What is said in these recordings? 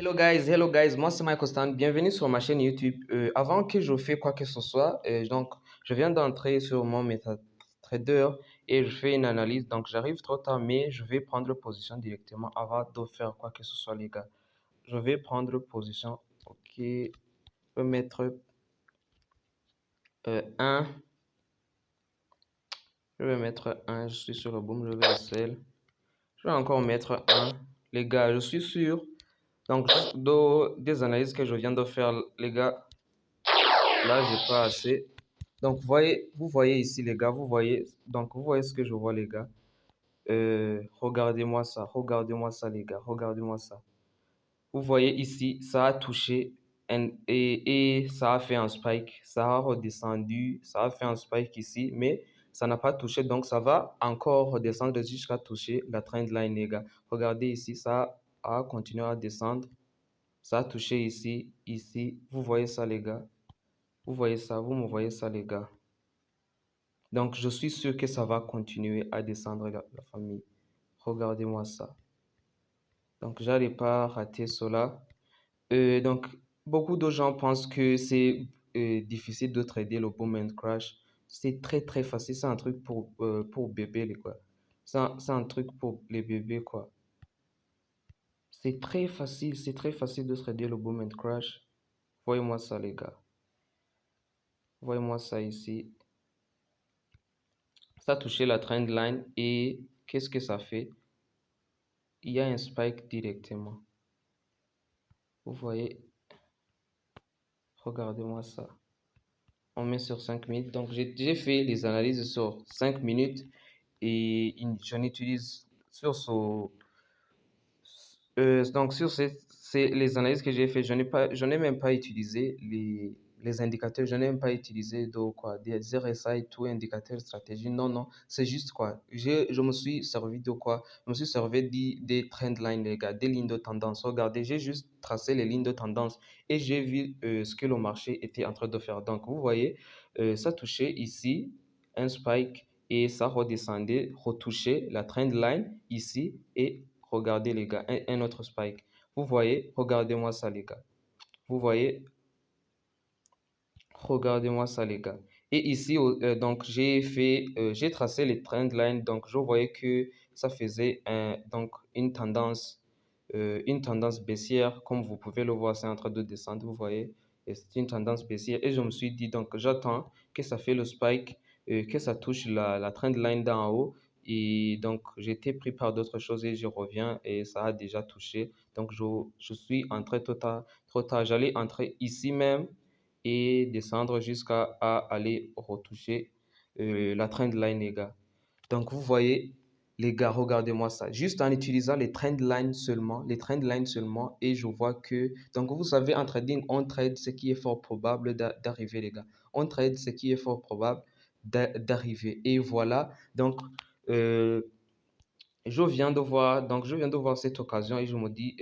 Hello guys, moi c'est Mike Constant, bienvenue sur ma chaîne YouTube. Avant que je fais quoi que ce soit, je viens d'entrer sur mon MetaTrader et je fais une analyse, donc j'arrive trop tard mais je vais prendre position directement avant de faire quoi que ce soit les gars. Je vais prendre position, ok, je vais mettre 1, je vais mettre 1, je suis sur le boom, je vais sell, je vais encore mettre 1, les gars, je suis sûr. Donc, des analyses que je viens de faire, les gars, là, j'ai pas assez. Donc, vous voyez ici, les gars, vous voyez ce que je vois, les gars. Regardez-moi ça, les gars, regardez-moi ça. Vous voyez ici, ça a touché et ça a fait un spike, ça a redescendu, ça a fait un spike ici, mais ça n'a pas touché, donc ça va encore redescendre jusqu'à toucher la trendline, les gars. Regardez ici, ça a continué à descendre. Ça a touché ici, ici. Vous voyez ça, les gars? Vous voyez ça? Vous me voyez ça, les gars? Donc, je suis sûr que ça va continuer à descendre, la famille. Regardez-moi ça. Donc, j'allais pas rater cela. Donc, beaucoup de gens pensent que c'est difficile de trader le boom and crash. C'est très, très facile. C'est un truc pour bébé, les quoi. C'est un truc pour les bébés, quoi. C'est très facile de trader le boom and crash. Voyez-moi ça, les gars. Voyez-moi ça ici. Ça a touché la trend line et qu'est-ce que ça fait? Il y a un spike directement. Vous voyez, regardez-moi ça. On met sur 5 minutes. Donc, j'ai fait les analyses sur 5 minutes et j'en utilise sur ce, donc sur les analyses que j'ai fait, je n'ai même pas utilisé les indicateurs, je n'ai même pas utilisé des RSI, tout indicateur stratégie. Non, non, c'est juste quoi. Je me suis servi de quoi? Je me suis servi des trend lines, les gars, des lignes de tendance. Regardez, j'ai juste tracé les lignes de tendance et j'ai vu ce que le marché était en train de faire. Donc, vous voyez, ça touchait ici un spike et ça redescendait, retouchait la trend line ici et regardez les gars, un autre spike. Vous voyez, regardez-moi ça les gars. Vous voyez, regardez-moi ça les gars. Et ici, donc j'ai tracé les trend lines. Donc je voyais que ça faisait une tendance baissière. Comme vous pouvez le voir, c'est en train de descendre. Vous voyez, et c'est une tendance baissière. Et je me suis dit donc j'attends que ça fait le spike, que ça touche la trend line d'en haut. Et donc, j'étais pris par d'autres choses et je reviens et ça a déjà touché. Donc, je suis entré trop tard. J'allais entrer ici même et descendre jusqu'à aller retoucher la trend line, les gars. Donc, vous voyez, les gars, regardez-moi ça. Juste en utilisant les trend lines seulement, et je vois que, donc vous savez, en trading, on trade ce qui est fort probable d'arriver, les gars. On trade ce qui est fort probable d'arriver. Et voilà, donc, euh, je viens de voir cette occasion et je me dis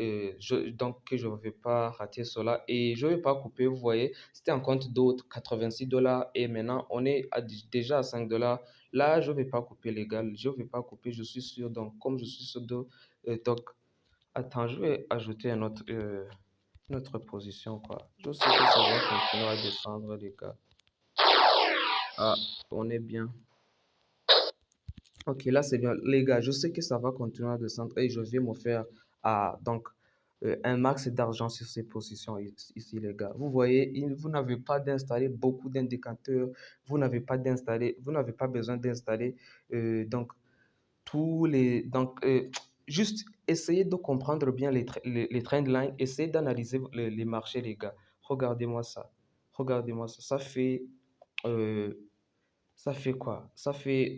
donc que je ne vais pas rater cela et je ne vais pas couper. Vous voyez, c'était un compte d'autres $86 et maintenant on est déjà à $5. Là, je ne vais pas couper les gars, je ne vais pas couper, je suis sûr. Donc, comme je suis sûr de. Donc, attends, je vais ajouter une autre position quoi. Je sais que ça va continuer à descendre les gars. Ah, on est bien. Ok, là c'est bien. Les gars, je sais que ça va continuer à descendre et je vais me faire un max d'argent sur ces positions ici, les gars. Vous voyez, vous n'avez pas d'installer beaucoup d'indicateurs, vous n'avez pas besoin d'installer donc tous les. Donc, juste essayez de comprendre bien les trend lines, essayez d'analyser les marchés, les gars. Regardez-moi ça. Regardez-moi ça. Euh, ça fait quoi? Ça fait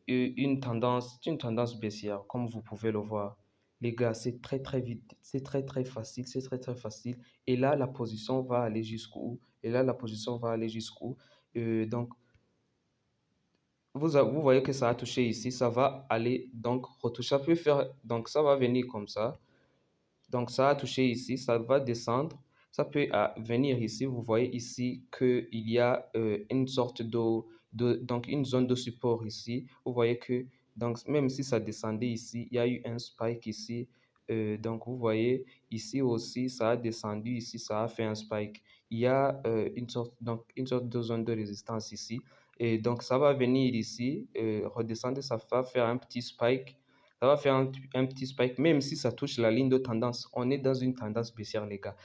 une tendance baissière, comme vous pouvez le voir. Les gars, c'est très très vite, c'est très très facile, c'est très très facile. Et là, la position va aller jusqu'où? Et là, la position va aller jusqu'où? Donc, vous voyez que ça a touché ici, ça va aller, donc, retoucher. Ça peut faire, donc, ça va venir comme ça. Donc, ça a touché ici, ça va descendre. Ça peut venir ici. Vous voyez ici qu'il y a une sorte donc une zone de support ici. Vous voyez que, donc, même si ça descendait ici, il y a eu un spike ici. Donc, vous voyez, ici aussi, ça a descendu, ici, ça a fait un spike. Il y a une sorte de zone de résistance ici. Et donc, ça va venir ici, redescendre, ça va faire un petit spike. Ça va faire un petit spike, même si ça touche la ligne de tendance. On est dans une tendance baissière, les gars.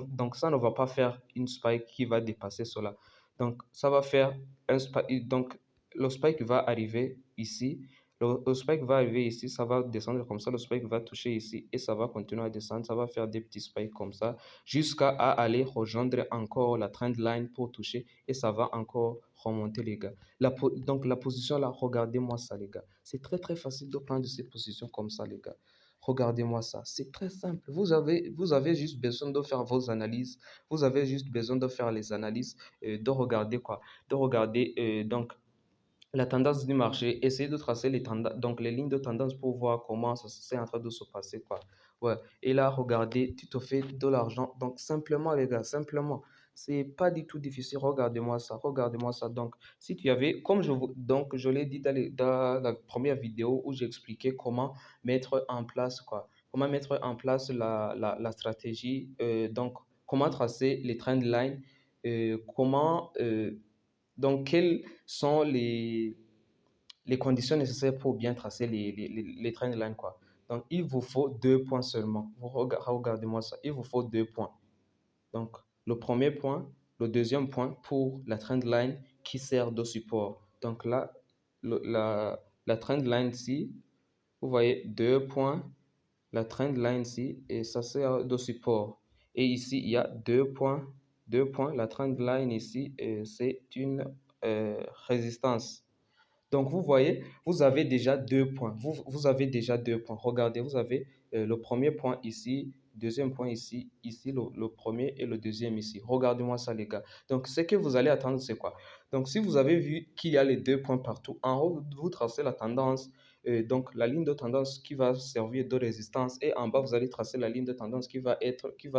Donc, ça ne va pas faire une spike qui va dépasser cela. Donc, ça va faire un spike. Donc, le spike va arriver ici. Le spike va arriver ici, ça va descendre comme ça, le spike va toucher ici et ça va continuer à descendre, ça va faire des petits spikes comme ça jusqu'à aller rejoindre encore la trend line pour toucher et ça va encore remonter les gars. Donc la position là, regardez-moi ça les gars. C'est très très facile de prendre cette position comme ça les gars. Regardez-moi ça, c'est très simple. Vous avez juste besoin de faire vos analyses. Vous avez juste besoin de faire les analyses, de regarder quoi. De regarder donc la tendance du marché, essayer de tracer donc les lignes de tendance pour voir comment ça c'est en train de se passer, quoi. Ouais. Et là, regardez, tu te fais de l'argent. Donc, simplement, les gars, simplement, c'est pas du tout difficile. Regardez-moi ça, regardez-moi ça. Donc, si tu avais, donc, je l'ai dit dans la première vidéo où j'expliquais comment mettre en place, quoi. Comment mettre en place la stratégie, donc, comment tracer les trend lines, donc, quelles sont les conditions nécessaires pour bien tracer les trend lines, quoi. Donc, il vous faut 2 points seulement. Regardez-moi ça. Il vous faut 2 points. Donc, le premier point, le deuxième point pour la trend line qui sert de support. Donc là, la trend line ici, vous voyez 2 points, la trend line ici, et ça sert de support. Et ici, il y a 2 points, 2 points. La trend line ici, c'est une résistance. Donc, vous voyez, vous avez déjà 2 points. Vous avez déjà 2 points. Regardez, vous avez le premier point ici, deuxième point ici, ici le premier et le deuxième ici. Regardez-moi ça, les gars. Donc, ce que vous allez attendre, c'est quoi? Donc, si vous avez vu qu'il y a les 2 points partout, en haut, vous tracez la tendance, donc la ligne de tendance qui va servir de résistance, et en bas, vous allez tracer la ligne de tendance qui va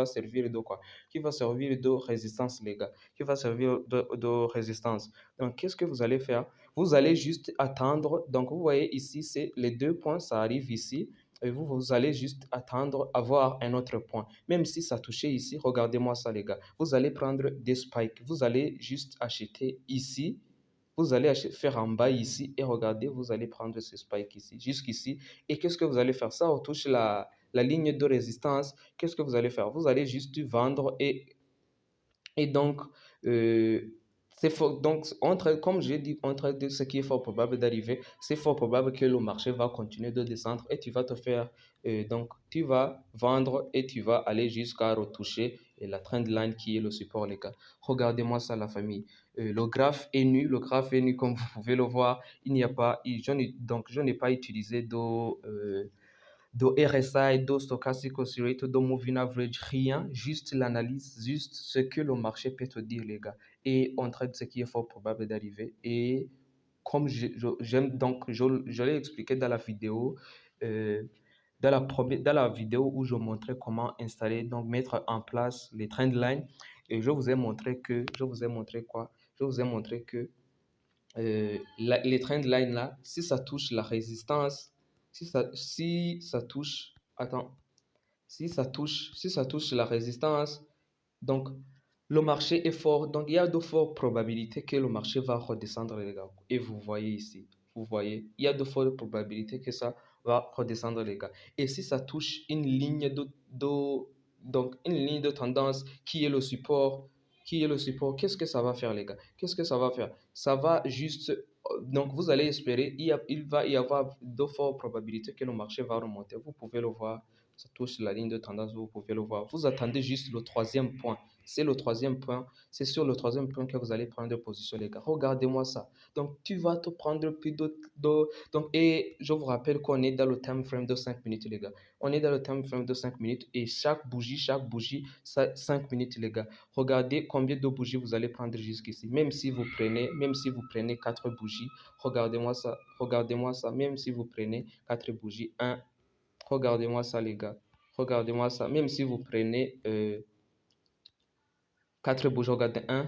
servir de quoi? Qui va servir de résistance, les gars. Qui va servir de résistance. Donc, qu'est-ce que vous allez faire? Vous allez juste attendre. Donc, vous voyez ici, c'est les 2 points, ça arrive ici. Et vous allez juste attendre avoir un autre point. Même si ça touchait ici, regardez-moi ça, les gars. Vous allez prendre des spikes. Vous allez juste acheter ici. Vous allez faire en bas ici et regardez, vous allez prendre ce spike ici, jusqu'ici. Et qu'est-ce que vous allez faire? Ça touche la ligne de résistance. Qu'est-ce que vous allez faire? Vous allez juste vendre et donc, euh, c'est fort. Donc, comme j'ai dit, entre ce qui est fort probable d'arriver, c'est fort probable que le marché va continuer de descendre et tu vas te faire, donc, tu vas vendre et tu vas aller jusqu'à retoucher la trend line qui est le support, les gars. Regardez-moi ça, la famille. Le graphe est nu, comme vous pouvez le voir. Il n'y a pas, donc, je n'ai pas utilisé de RSI, de Stochastic Oscillator, de Moving Average, rien, juste l'analyse, juste ce que le marché peut te dire, les gars. Et on traite ce qui est fort probable d'arriver. Et comme j'aime, donc, je l'ai expliqué dans la vidéo, euh, dans la vidéo où je montrais comment installer, donc mettre en place les trend lines. Et je vous ai montré quoi? Je vous ai montré que les trend lines là, si ça touche la résistance, si ça touche, attends, si ça touche la résistance, donc le marché est fort, donc il y a de fortes probabilités que le marché va redescendre, les gars. Et vous voyez ici, vous voyez, il y a de fortes probabilités que ça va redescendre, les gars. Et si ça touche une ligne donc une ligne de tendance qui est le support, qu'est-ce que ça va faire, les gars? Qu'est-ce que ça va faire? Ça va juste, donc vous allez espérer, il va y avoir de fortes probabilités que le marché va remonter. Vous pouvez le voir, ça touche la ligne de tendance, vous pouvez le voir. Vous attendez juste le troisième point. C'est le troisième point. C'est sur le troisième point que vous allez prendre position, les gars. Regardez-moi ça. Donc, tu vas te prendre plus donc, et je vous rappelle qu'on est dans le time frame de 5 minutes, les gars. On est dans le time frame de 5 minutes et chaque bougie, ça, 5 minutes, les gars. Regardez combien de bougies vous allez prendre jusqu'ici. Même si vous prenez 4 bougies, regardez-moi ça. Même si vous prenez 4 bougies, regardez-moi ça, les gars. Regardez-moi ça. Même si vous prenez 4 bougies, regardez. 1,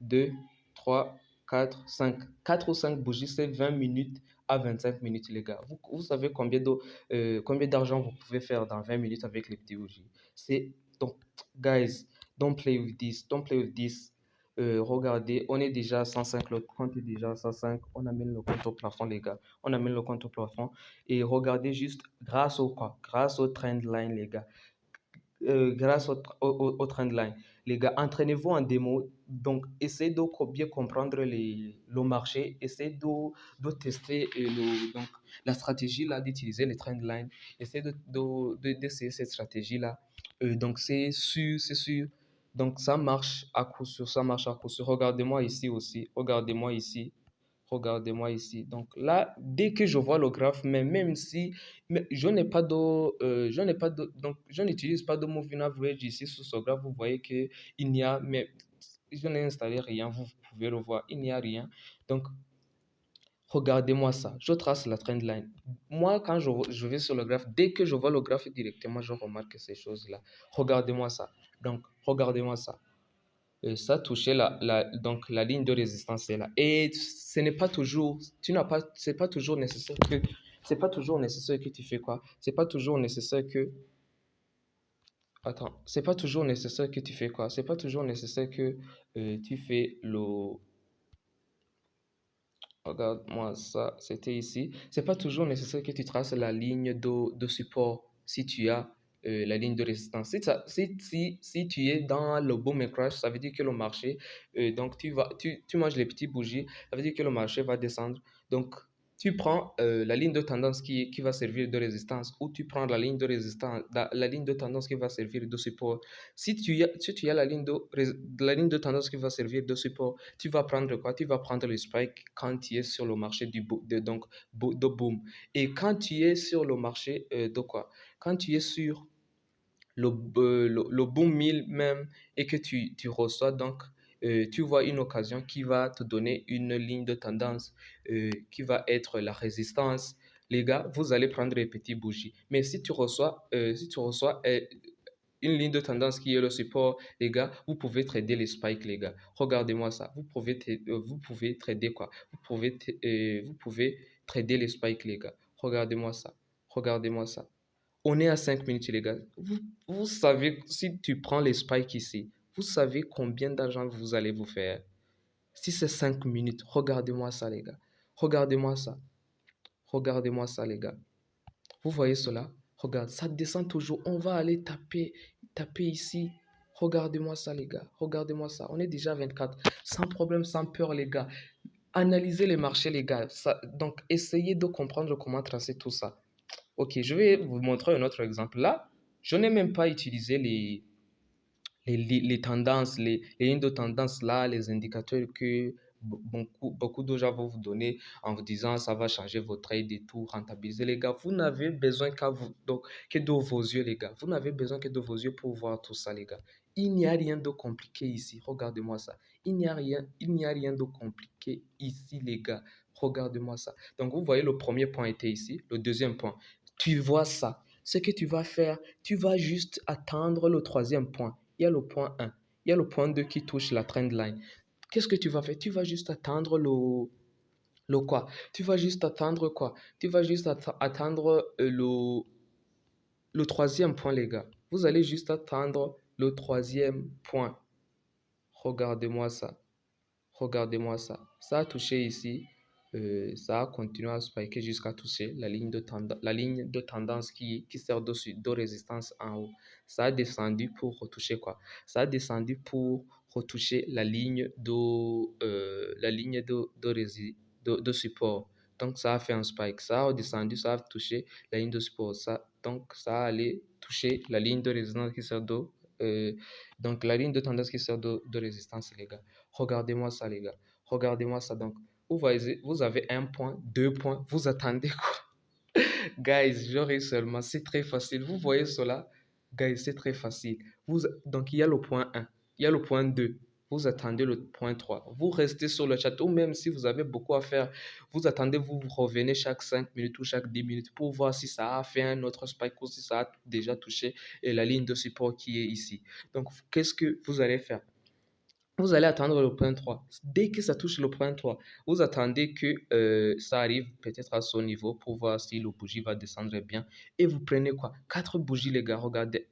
2, 3, 4, 5. 4 ou 5 bougies, c'est 20 minutes à 25 minutes, les gars. Vous savez combien d'argent vous pouvez faire dans 20 minutes avec les petits bougies. C'est donc, guys, don't play with this, don't play with this. Regardez, on est déjà à 105, le compte est déjà à 105. On amène le compte au plafond, les gars. On amène le compte au plafond. Et regardez juste grâce au quoi? Grâce au trendline, les gars. Grâce au trendline. Les gars, entraînez-vous en démo. Donc, essayez de bien comprendre le marché. Essayez de tester donc, la stratégie là d'utiliser les trendlines. Essayez d'essayer cette stratégie-là. Donc, c'est sûr, c'est sûr. Donc, ça marche à coup sûr, ça marche à coup sûr. Regardez-moi ici aussi. Regardez-moi ici. Regardez-moi ici. Donc là, dès que je vois le graphe, mais même si mais donc je n'utilise pas de moving average ici sur ce graphe, vous voyez que il n'y a, mais je n'ai installé rien, vous pouvez le voir, il n'y a rien. Donc regardez-moi ça, je trace la trend line. Moi, quand je vais sur le graphe, dès que je vois le graphe directement, je remarque ces choses-là. Regardez-moi ça. Donc regardez-moi ça. Ça touchait donc la ligne de résistance est là. Et ce n'est pas toujours, c'est pas toujours nécessaire c'est pas toujours nécessaire que tu fais quoi? C'est pas toujours nécessaire que, attends, c'est pas toujours nécessaire que tu fais quoi? C'est pas toujours nécessaire que tu fais regarde-moi ça, c'était ici. C'est pas toujours nécessaire que tu traces la ligne de support si tu as la ligne de résistance. Si tu es dans le boom and crash, ça veut dire que le marché, donc tu manges les petits bougies, ça veut dire que le marché va descendre. Donc, tu prends la ligne de tendance qui va servir de résistance ou tu prends la ligne de résistance, la ligne de tendance qui va servir de support. Si tu as la ligne de tendance qui va servir de support, tu vas prendre quoi? Tu vas prendre le spike quand tu es sur le marché de boom. Et quand tu es sur le marché de quoi? Quand tu es sur le boom 1000 même et que tu reçois donc, tu vois une occasion qui va te donner une ligne de tendance qui va être la résistance. Les gars, vous allez prendre les petits bougies. Mais si tu reçois une ligne de tendance qui est le support, les gars, vous pouvez trader les spikes, les gars. Regardez-moi ça. Vous pouvez trader quoi? Vous pouvez trader les spikes, les gars. Regardez-moi ça. Regardez-moi ça. On est à 5 minutes, les gars. Vous savez, si tu prends les spikes ici, vous savez combien d'argent vous allez vous faire. Si c'est 5 minutes, regardez-moi ça, les gars. Regardez-moi ça. Regardez-moi ça, les gars. Vous voyez cela? Regarde, ça descend toujours. On va aller taper ici. Regardez-moi ça, les gars. Regardez-moi ça. On est déjà à 24. Sans problème, sans peur, les gars. Analysez les marchés, les gars. Donc, essayez de comprendre comment tracer tout ça. Ok, je vais vous montrer un autre exemple. Là, je n'ai même pas utilisé les tendances, les lignes de tendance là, les indicateurs que beaucoup de gens vont vous donner en vous disant ça va changer votre trade et tout, rentabiliser. Les gars, vous n'avez besoin que de vos yeux, les gars. Vous n'avez besoin que de vos yeux pour voir tout ça, les gars. Il n'y a rien de compliqué ici. Regardez-moi ça. Il n'y a rien de compliqué ici, les gars. Regardez-moi ça. Donc, vous voyez, le premier point était ici. Le deuxième point, tu vois ça. Ce que tu vas faire, tu vas juste attendre le troisième point. Il y a le point 1, il y a le point 2 qui touche la trend line. Qu'est-ce que tu vas faire? Tu vas juste attendre le quoi? Tu vas juste attendre quoi? Tu vas juste attendre le troisième point, les gars. Vous allez juste attendre le troisième point. Regardez-moi ça. Regardez-moi ça. Ça a touché ici. Ça a continué à spiker jusqu'à toucher la ligne de tendance qui sert de résistance en haut. Ça a descendu pour retoucher quoi? Ça a descendu pour retoucher la ligne de support. Donc, ça a fait un spike. Ça a descendu, ça a touché la ligne de support. Donc, ça a allé toucher la ligne de résistance qui sert euh, donc, la ligne de tendance qui sert de résistance, les gars. Regardez-moi ça, les gars. Regardez-moi ça. Donc, vous avez un point, deux points. Vous attendez quoi? Guys, j'aurai seulement. C'est très facile. Vous voyez cela? Guys, c'est très facile. Donc, il y a le point 1. Il y a le point 2. Vous attendez le point 3. Vous restez sur le chat. Ou même si vous avez beaucoup à faire, vous attendez, vous revenez chaque 5 minutes ou chaque 10 minutes pour voir si ça a fait un autre spike ou si ça a déjà touché la ligne de support qui est ici. Donc, qu'est-ce que vous allez faire? Vous allez attendre le point 3. Dès que ça touche le point 3, vous attendez que ça arrive peut-être à son niveau pour voir si le bougie va descendre bien. Et vous prenez quoi? 4 bougies, les gars, regardez.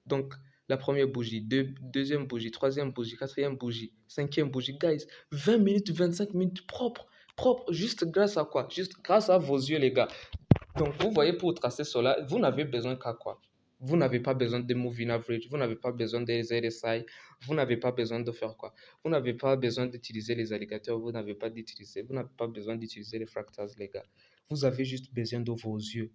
Donc, la première bougie, deuxième bougie, troisième bougie, quatrième bougie, cinquième bougie. Guys, 20 minutes, 25 minutes propre. Propre, juste grâce à quoi? Juste grâce à vos yeux, les gars. Donc, vous voyez, pour tracer cela, vous n'avez besoin qu'à quoi? Vous n'avez pas besoin de moving average, vous n'avez pas besoin des RSI, vous n'avez pas besoin de faire quoi? Vous n'avez pas besoin d'utiliser les alligators, vous n'avez pas besoin d'utiliser les fractals, les gars. Vous avez juste besoin de vos yeux.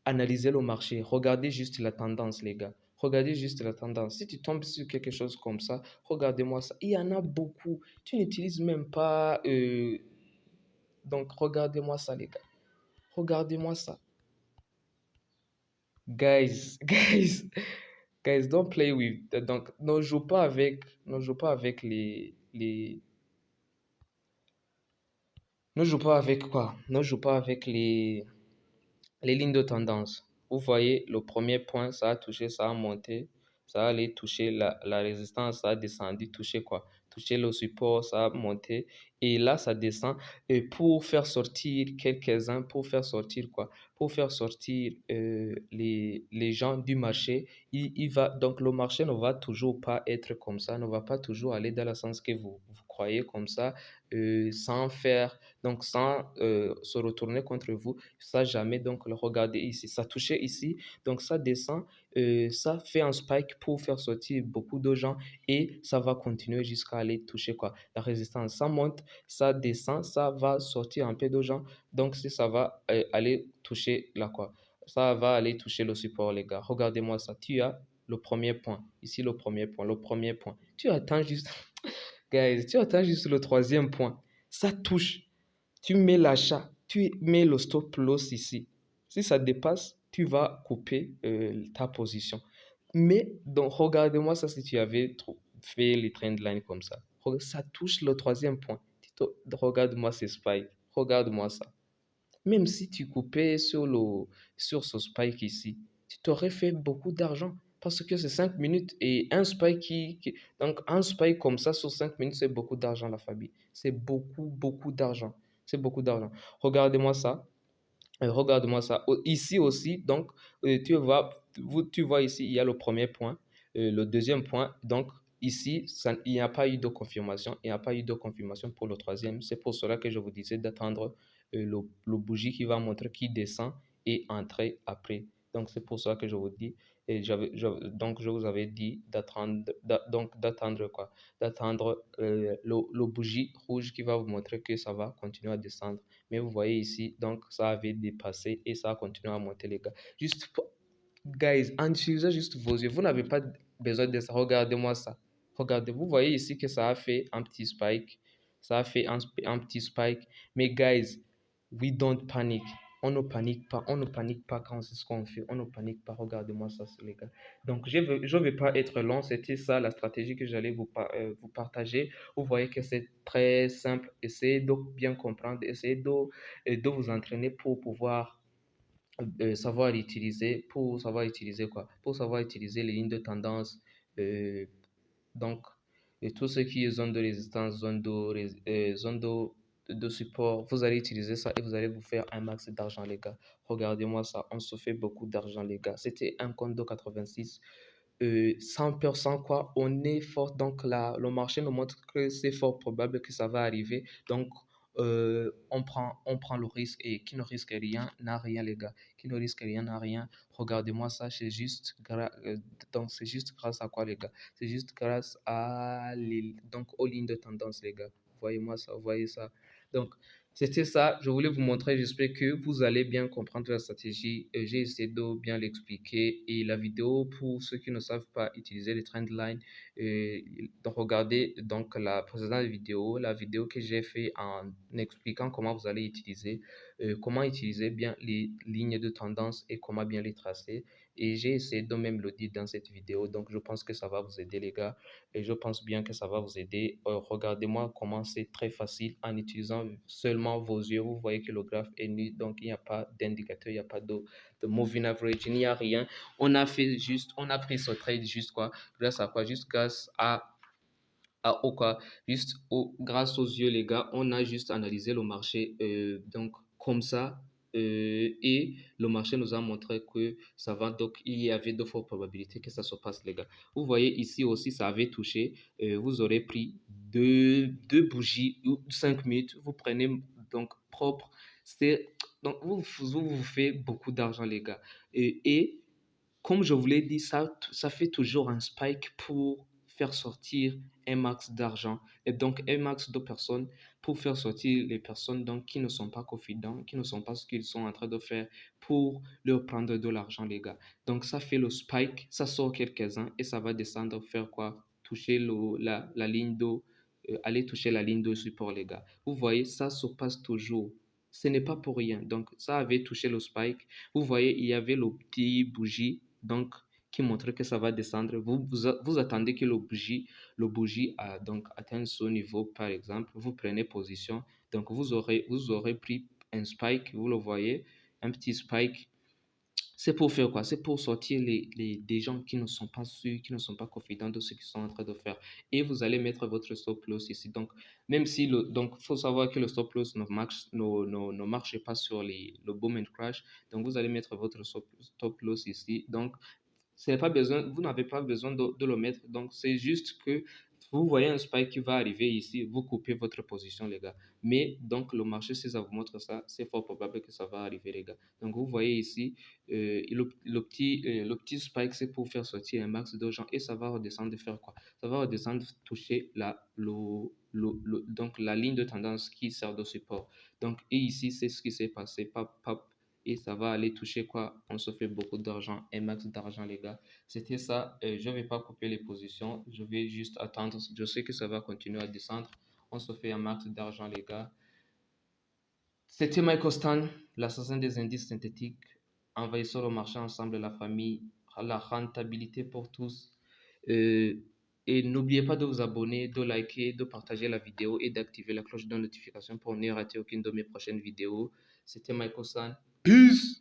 Analysez le marché, regardez juste la tendance, les gars. Regardez juste la tendance. Si tu tombes sur quelque chose comme ça, regardez-moi ça. Il y en a beaucoup. Tu n'utilises même pas. Donc, regardez-moi ça, les gars. Regardez-moi ça. Guys, guys, don't play with. Donc, ne joue pas avec ne joue pas avec quoi? Ne joue pas avec les lignes de tendance. Vous voyez, le premier point, ça a touché, ça a monté, ça a allé toucher la résistance, ça a descendu, toucher quoi? Toucher le support, ça a monté. Et là, ça descend. Et pour faire sortir quelques-uns, pour faire sortir quoi? Pour faire sortir les gens du marché, donc le marché ne va toujours pas être comme ça, ne va pas toujours aller dans le sens que vous croyez comme ça, sans faire, donc sans se retourner contre vous. Ça, jamais. Donc, le regardez ici. Ça touchait ici. Donc, ça descend. Ça fait un spike pour faire sortir beaucoup de gens. Et ça va continuer jusqu'à aller toucher quoi? La résistance. Ça monte, ça descend, ça va sortir un peu de gens. Donc, si ça va aller toucher là quoi? Ça va aller toucher le support, les gars. Regardez-moi ça. Tu as le premier point. Ici, le premier point. Le premier point. Tu attends juste. Guys, tu attends juste le troisième point. Ça touche. Tu mets l'achat, tu mets le stop loss ici. Si ça dépasse, tu vas couper ta position. Mais donc, regarde-moi ça si tu avais fait les trendlines comme ça. Ça touche le troisième point. Regarde-moi ces spikes. Regarde-moi ça. Même si tu coupais sur ce spike ici, tu t'aurais fait beaucoup d'argent. Parce que c'est 5 minutes et un spike donc un spike comme ça sur 5 minutes, c'est beaucoup d'argent, la famille. C'est beaucoup, beaucoup d'argent. C'est beaucoup d'argent. Regardez-moi ça. Regarde-moi ça. Ici aussi, donc, tu vois ici, il y a le premier point, le deuxième point. Donc, ici, il n'y a pas eu de confirmation. Il n'y a pas eu de confirmation pour le troisième. C'est pour cela que je vous disais d'attendre le bougie qui va montrer qui descend et entrer après. Donc, c'est pour ça que je vous dis, et donc je vous avais dit d'attendre quoi? D'attendre le bougie rouge qui va vous montrer que ça va continuer à descendre. Mais vous voyez ici, donc ça avait dépassé et ça a continué à monter, les gars. Guys, en utilisant juste vos yeux, vous n'avez pas besoin de ça. Regardez-moi ça. Regardez, vous voyez ici que ça a fait un petit spike. Ça a fait un petit spike. Mais guys, we don't panic. On ne panique pas. On ne panique pas quand c'est ce qu'on fait. On ne panique pas. Regardez-moi ça, les gars. Donc, je vais pas être long. C'était ça la stratégie que j'allais vous partager. Vous voyez que c'est très simple. Essayez de bien comprendre. Essayez de vous entraîner pour pouvoir savoir utiliser quoi? Pour savoir utiliser les lignes de tendance. euh, donc, et tout ce qui est zone de résistance, zone de support, vous allez utiliser ça et vous allez vous faire un max d'argent, les gars. Regardez-moi ça, on se fait beaucoup d'argent, les gars. C'était un compte de 86. 100% quoi, on est fort. Donc là, le marché nous montre que c'est fort probable que ça va arriver. Donc, on prend le risque et qui ne risque rien n'a rien, les gars. Qui ne risque rien n'a rien. Regardez-moi ça, donc c'est juste grâce à quoi, les gars? C'est juste grâce donc aux lignes de tendance, les gars. Voyez-moi ça, voyez ça. Donc, c'était ça, je voulais vous montrer, j'espère que vous allez bien comprendre la stratégie. J'ai essayé de bien l'expliquer et la vidéo, pour ceux qui ne savent pas utiliser les trendlines, donc regardez donc la précédente vidéo, la vidéo que j'ai fait en expliquant comment vous allez utiliser, comment utiliser bien les lignes de tendance et comment bien les tracer. Et j'ai essayé de même le dire dans cette vidéo, donc je pense que ça va vous aider, les gars. Et je pense bien que ça va vous aider. Regardez-moi comment c'est très facile en utilisant seulement vos yeux. Vous voyez que le graphe est nu, donc il n'y a pas d'indicateur, il n'y a pas de moving average, il n'y a rien. On a pris ce trade juste quoi, grâce à quoi? Juste grâce à Ah, au cas, grâce aux yeux, les gars, on a juste analysé le marché donc comme ça. Et le marché nous a montré que ça va. Donc, il y avait de fortes probabilités que ça se passe, les gars. Vous voyez ici aussi, ça avait touché. Vous aurez pris deux bougies ou 5 minutes. Vous prenez donc propre. Donc, vous faites beaucoup d'argent, les gars. Et comme je vous l'ai dit, ça fait toujours un spike pour faire sortir un max d'argent et donc un max de personnes pour faire sortir les personnes donc, qui ne sont pas confidents, qui ne sont pas ce qu'ils sont en train de faire pour leur prendre de l'argent, les gars. Donc ça fait le spike, ça sort quelques-uns et ça va descendre, faire quoi? Toucher la ligne d'eau, aller toucher la ligne de support, les gars. Vous voyez, ça se passe toujours. Ce n'est pas pour rien. Donc ça avait touché le spike. Vous voyez, il y avait le petit bougie donc qui montre que ça va descendre. Vous attendez que le bougie a donc atteint ce niveau, par exemple. Vous prenez position. Donc, vous aurez pris un spike, vous le voyez, un petit spike. C'est pour faire quoi? C'est pour sortir des gens qui ne sont pas sûrs, qui ne sont pas confidents de ce qu'ils sont en train de faire. Et vous allez mettre votre stop loss ici. Donc, même si donc, faut savoir que le stop loss ne marche pas sur le boom and crash. Donc, vous allez mettre votre stop loss ici. Donc, vous n'avez pas besoin de le mettre. Donc, c'est juste que vous voyez un spike qui va arriver ici, vous coupez votre position, les gars. Mais donc, le marché, si ça vous montre ça, c'est fort probable que ça va arriver, les gars. Donc, vous voyez ici, le petit spike, c'est pour faire sortir un max d'argent et ça va redescendre de faire quoi? Ça va redescendre, toucher donc la ligne de tendance qui sert de support. Donc, et ici, c'est ce qui s'est passé. Pop, pop, et ça va aller toucher quoi? On se fait beaucoup d'argent, un max d'argent, les gars. C'était ça. Je ne vais pas couper les positions. Je vais juste attendre. Je sais que ça va continuer à descendre. On se fait un max d'argent, les gars. C'était Michael Stan, l'assassin des indices synthétiques. Envahissons le marché ensemble, la famille, la rentabilité pour tous. Euh, et n'oubliez pas de vous abonner, de liker, de partager la vidéo et d'activer la cloche de notification pour ne rater aucune de mes prochaines vidéos. C'était Michael Stan. Peace!